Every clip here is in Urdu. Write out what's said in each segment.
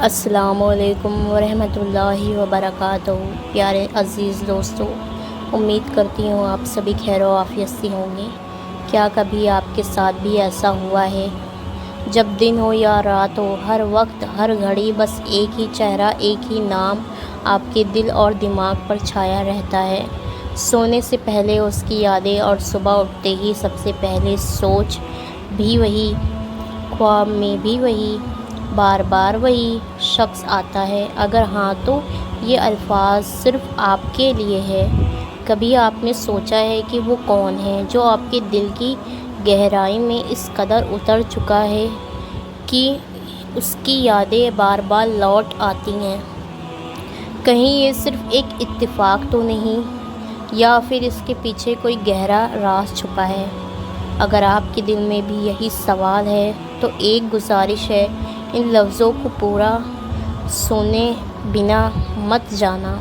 السلام علیکم ورحمۃ اللہ وبرکاتہ۔ پیارے عزیز دوستو، امید کرتی ہوں آپ سبھی خیر و عافیت سے ہوں گے۔ کیا کبھی آپ کے ساتھ بھی ایسا ہوا ہے؟ جب دن ہو یا رات ہو، ہر وقت ہر گھڑی بس ایک ہی چہرہ، ایک ہی نام آپ کے دل اور دماغ پر چھایا رہتا ہے۔ سونے سے پہلے اس کی یادیں اور صبح اٹھتے ہی سب سے پہلے سوچ بھی وہی، خواب میں بھی وہی، بار بار وہی شخص آتا ہے۔ اگر ہاں تو یہ الفاظ صرف آپ کے لیے ہے۔ کبھی آپ نے سوچا ہے کہ وہ کون ہے جو آپ کے دل کی گہرائی میں اس قدر اتر چکا ہے کہ اس کی یادیں بار بار لوٹ آتی ہیں؟ کہیں یہ صرف ایک اتفاق تو نہیں، یا پھر اس کے پیچھے کوئی گہرا راز چھپا ہے؟ اگر آپ کے دل میں بھی یہی سوال ہے تو ایک گزارش ہے، ان لفظوں کو پورا سنے بنا مت جانا،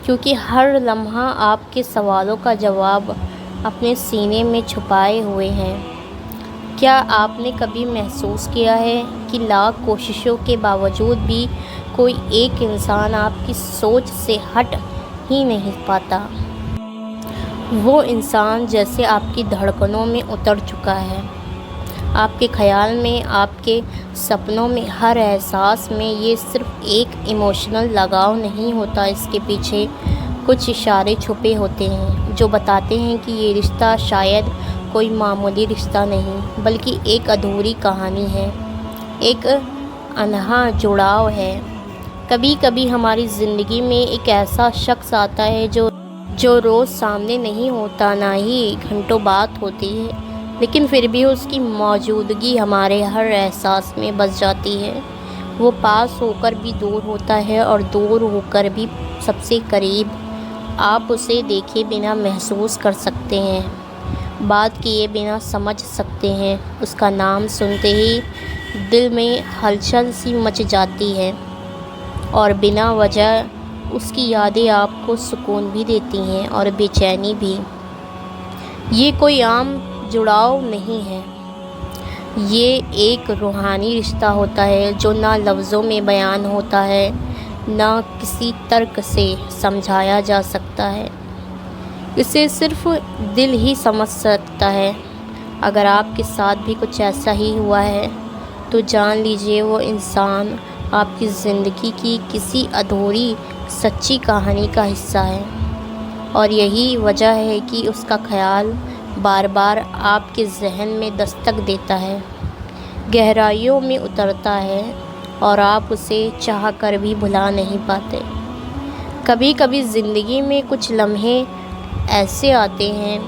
کیونکہ ہر لمحہ آپ کے سوالوں کا جواب اپنے سینے میں چھپائے ہوئے ہیں۔ کیا آپ نے کبھی محسوس کیا ہے کہ لاکھ کوششوں کے باوجود بھی کوئی ایک انسان آپ کی سوچ سے ہٹ ہی نہیں پاتا؟ وہ انسان جیسے آپ کی دھڑکنوں میں اتر چکا ہے، آپ کے خیال میں، آپ کے سپنوں میں، ہر احساس میں۔ یہ صرف ایک ایموشنل لگاؤ نہیں ہوتا، اس کے پیچھے کچھ اشارے چھپے ہوتے ہیں جو بتاتے ہیں کہ یہ رشتہ شاید کوئی معمولی رشتہ نہیں، بلکہ ایک ادھوری کہانی ہے، ایک انہا جڑاؤ ہے۔ کبھی کبھی ہماری زندگی میں ایک ایسا شخص آتا ہے جو روز سامنے نہیں ہوتا، نہ ہی گھنٹوں بات ہوتی ہے، لیکن پھر بھی اس کی موجودگی ہمارے ہر احساس میں بس جاتی ہے۔ وہ پاس ہو کر بھی دور ہوتا ہے اور دور ہو کر بھی سب سے قریب۔ آپ اسے دیکھے بنا محسوس کر سکتے ہیں، بات کیے بنا سمجھ سکتے ہیں۔ اس کا نام سنتے ہی دل میں ہلچل سی مچ جاتی ہے، اور بنا وجہ اس کی یادیں آپ کو سکون بھی دیتی ہیں اور بے چینی بھی۔ یہ کوئی عام جڑاؤ نہیں ہے، یہ ایک روحانی رشتہ ہوتا ہے جو نہ لفظوں میں بیان ہوتا ہے، نہ کسی ترک سے سمجھایا جا سکتا ہے۔ اسے صرف دل ہی سمجھ سکتا ہے۔ اگر آپ کے ساتھ بھی کچھ ایسا ہی ہوا ہے تو جان لیجیے وہ انسان آپ کی زندگی کی کسی ادھوری سچی کہانی کا حصہ ہے، اور یہی وجہ ہے کہ اس کا خیال بار بار آپ کے ذہن میں دستک دیتا ہے، گہرائیوں میں اترتا ہے، اور آپ اسے چاہ کر بھی بھلا نہیں پاتے۔ کبھی کبھی زندگی میں کچھ لمحے ایسے آتے ہیں،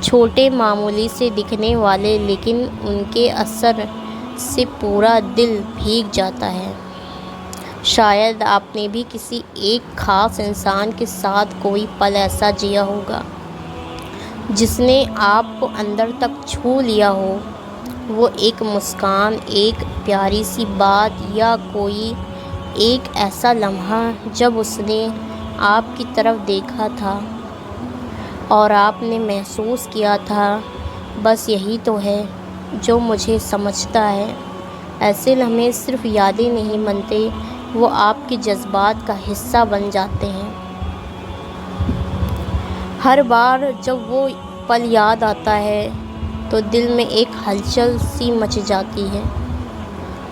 چھوٹے معمولی سے دکھنے والے، لیکن ان کے اثر سے پورا دل بھیگ جاتا ہے۔ شاید آپ نے بھی کسی ایک خاص انسان کے ساتھ کوئی پل ایسا جیا ہوگا جس نے آپ کو اندر تک چھو لیا ہو۔ وہ ایک مسکان، ایک پیاری سی بات، یا کوئی ایک ایسا لمحہ جب اس نے آپ کی طرف دیکھا تھا اور آپ نے محسوس کیا تھا، بس یہی تو ہے جو مجھے سمجھتا ہے۔ ایسے لمحے صرف یادیں نہیں بنتے، وہ آپ کے جذبات کا حصہ بن جاتے ہیں۔ ہر بار جب وہ پل یاد آتا ہے تو دل میں ایک ہلچل سی مچ جاتی ہے،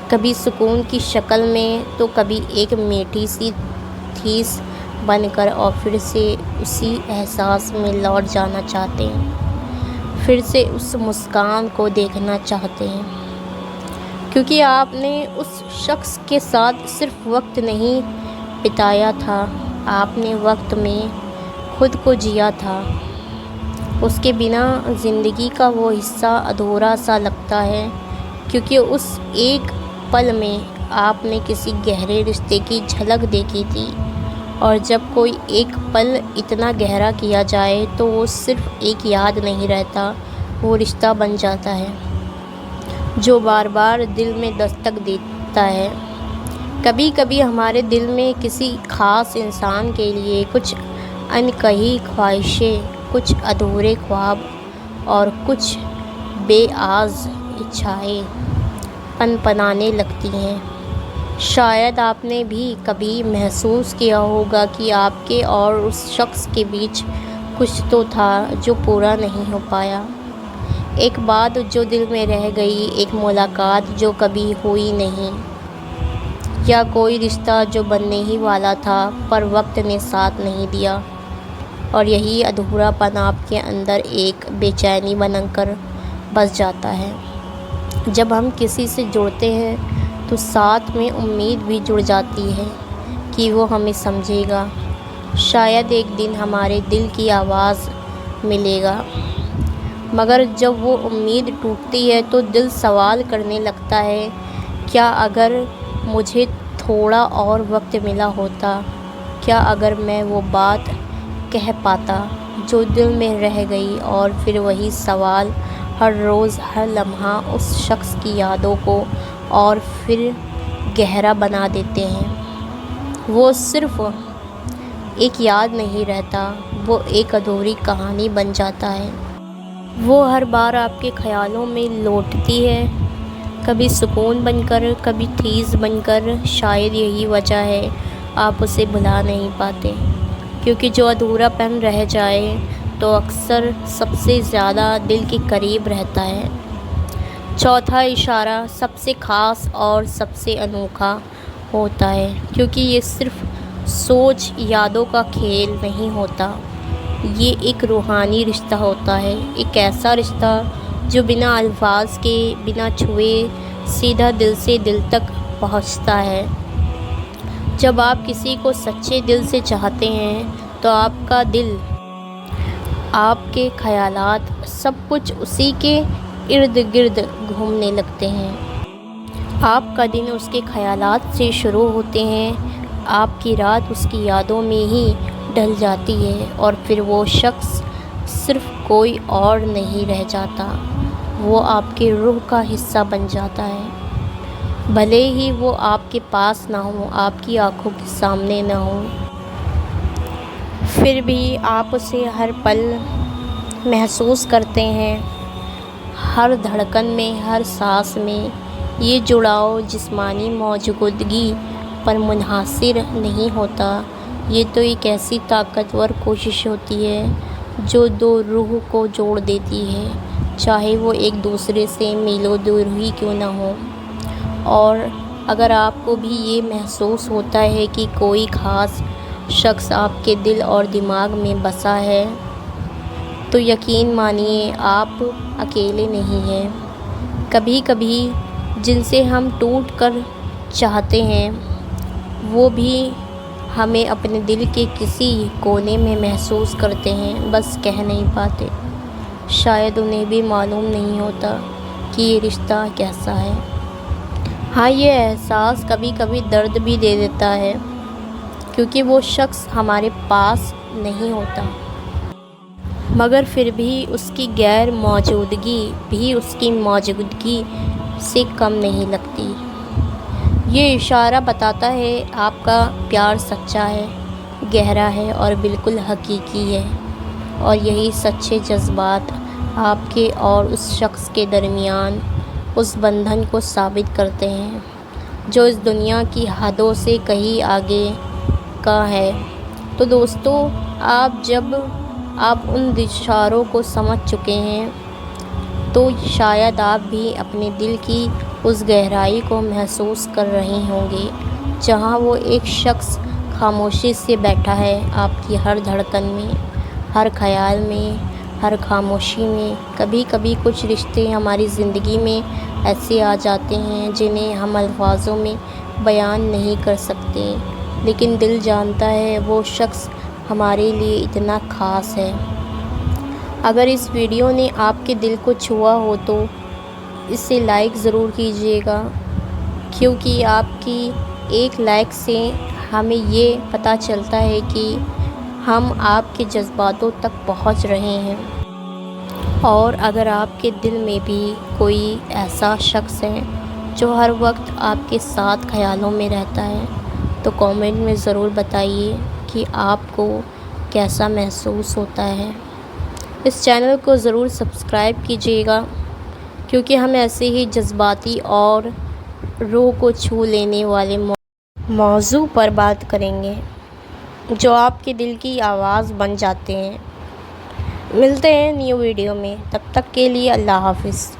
کبھی سکون کی شکل میں تو کبھی ایک میٹھی سی ٹھیس بن کر، اور پھر سے اسی احساس میں لوٹ جانا چاہتے ہیں، پھر سے اس مسکان کو دیکھنا چاہتے ہیں، کیونکہ آپ نے اس شخص کے ساتھ صرف وقت نہیں بتایا تھا، آپ نے وقت میں خود کو جیا تھا۔ اس کے بنا زندگی کا وہ حصہ ادھورا سا لگتا ہے، کیونکہ اس ایک پل میں آپ نے کسی گہرے رشتے کی جھلک دیکھی تھی، اور جب کوئی ایک پل اتنا گہرا کیا جائے تو وہ صرف ایک یاد نہیں رہتا، وہ رشتہ بن جاتا ہے جو بار بار دل میں دستک دیتا ہے۔ کبھی کبھی ہمارے دل میں کسی خاص انسان کے لیے کچھ انکہی خواہشیں، کچھ ادھورے خواب اور کچھ بے آز اچھائیں پنپنانے لگتی ہیں۔ شاید آپ نے بھی کبھی محسوس کیا ہوگا کہ آپ کے اور اس شخص کے بیچ کچھ تو تھا جو پورا نہیں ہو پایا، ایک بات جو دل میں رہ گئی، ایک ملاقات جو کبھی ہوئی نہیں، یا کوئی رشتہ جو بننے ہی والا تھا پر وقت نے ساتھ نہیں دیا، اور یہی ادھورا پن آپ کے اندر ایک بے چینی بن کر بس جاتا ہے۔ جب ہم کسی سے جڑتے ہیں تو ساتھ میں امید بھی جڑ جاتی ہے کہ وہ ہمیں سمجھے گا، شاید ایک دن ہمارے دل کی آواز ملے گا۔ مگر جب وہ امید ٹوٹتی ہے تو دل سوال کرنے لگتا ہے، کیا اگر مجھے تھوڑا اور وقت ملا ہوتا، کیا اگر میں وہ بات کہہ پاتا جو دل میں رہ گئی؟ اور پھر وہی سوال ہر روز ہر لمحہ اس شخص کی یادوں کو اور پھر گہرا بنا دیتے ہیں۔ وہ صرف ایک یاد نہیں رہتا، وہ ایک ادھوری کہانی بن جاتا ہے۔ وہ ہر بار آپ کے خیالوں میں لوٹتی ہے، کبھی سکون بن کر، کبھی ٹھیس بن کر۔ شاید یہی وجہ ہے آپ اسے بھلا نہیں پاتے، کیونکہ جو ادھورا پن رہ جائے تو اکثر سب سے زیادہ دل کے قریب رہتا ہے۔ چوتھا اشارہ سب سے خاص اور سب سے انوکھا ہوتا ہے، کیونکہ یہ صرف سوچ یادوں کا کھیل نہیں ہوتا، یہ ایک روحانی رشتہ ہوتا ہے، ایک ایسا رشتہ جو بنا الفاظ کے، بنا چھوئے، سیدھا دل سے دل تک پہنچتا ہے۔ جب آپ کسی کو سچے دل سے چاہتے ہیں تو آپ کا دل، آپ کے خیالات، سب کچھ اسی کے ارد گرد گھومنے لگتے ہیں۔ آپ کا دن اس کے خیالات سے شروع ہوتے ہیں، آپ کی رات اس کی یادوں میں ہی ڈھل جاتی ہے، اور پھر وہ شخص صرف کوئی اور نہیں رہ جاتا، وہ آپ کے روح کا حصہ بن جاتا ہے۔ بھلے ہی وہ آپ کے پاس نہ ہو، آپ کی آنکھوں کے سامنے نہ ہو، پھر بھی آپ اسے ہر پل محسوس کرتے ہیں، ہر دھڑکن میں، ہر سانس میں۔ یہ جڑاؤ جسمانی موجودگی پر منحصر نہیں ہوتا، یہ تو ایک ایسی طاقتور کوشش ہوتی ہے جو دو روح کو جوڑ دیتی ہے، چاہے وہ ایک دوسرے سے میلوں دور ہی کیوں نہ ہو۔ اور اگر آپ کو بھی یہ محسوس ہوتا ہے کہ کوئی خاص شخص آپ کے دل اور دماغ میں بسا ہے، تو یقین مانیے آپ اکیلے نہیں ہیں۔ کبھی کبھی جن سے ہم ٹوٹ کر چاہتے ہیں، وہ بھی ہمیں اپنے دل کے کسی کونے میں محسوس کرتے ہیں، بس کہہ نہیں پاتے۔ شاید انہیں بھی معلوم نہیں ہوتا کہ یہ رشتہ کیسا ہے۔ ہاں، یہ احساس کبھی کبھی درد بھی دے دیتا ہے، کیونکہ وہ شخص ہمارے پاس نہیں ہوتا، مگر پھر بھی اس کی غیر موجودگی بھی اس کی موجودگی سے کم نہیں لگتی۔ یہ اشارہ بتاتا ہے آپ کا پیار سچا ہے، گہرا ہے اور بالکل حقیقی ہے، اور یہی سچے جذبات آپ کے اور اس شخص کے درمیان اس بندھن کو ثابت کرتے ہیں جو اس دنیا کی حدوں سے کہیں آگے کا ہے۔ تو دوستو، جب آپ ان اشاروں کو سمجھ چکے ہیں تو شاید آپ بھی اپنے دل کی اس گہرائی کو محسوس کر رہے ہوں گے جہاں وہ ایک شخص خاموشی سے بیٹھا ہے، آپ کی ہر دھڑکن میں، ہر خیال میں، ہر خاموشی میں۔ کبھی کبھی کچھ رشتے ہماری زندگی میں ایسے آ جاتے ہیں جنہیں ہم الفاظوں میں بیان نہیں کر سکتے، لیکن دل جانتا ہے وہ شخص ہمارے لیے اتنا خاص ہے۔ اگر اس ویڈیو نے آپ کے دل کو چھوا ہو تو اسے لائک ضرور کیجیے گا، کیونکہ آپ کی ایک لائک سے ہمیں یہ پتہ چلتا ہے کہ ہم آپ کے جذباتوں تک پہنچ رہے ہیں۔ اور اگر آپ کے دل میں بھی کوئی ایسا شخص ہے جو ہر وقت آپ کے ساتھ خیالوں میں رہتا ہے تو کامنٹ میں ضرور بتائیے کہ آپ کو کیسا محسوس ہوتا ہے۔ اس چینل کو ضرور سبسکرائب کیجیے گا، کیونکہ ہم ایسے ہی جذباتی اور روح کو چھو لینے والے موضوع پر بات کریں گے جو آپ کے دل کی آواز بن جاتے ہیں۔ ملتے ہیں نیو ویڈیو میں، تب تک کے لیے اللہ حافظ۔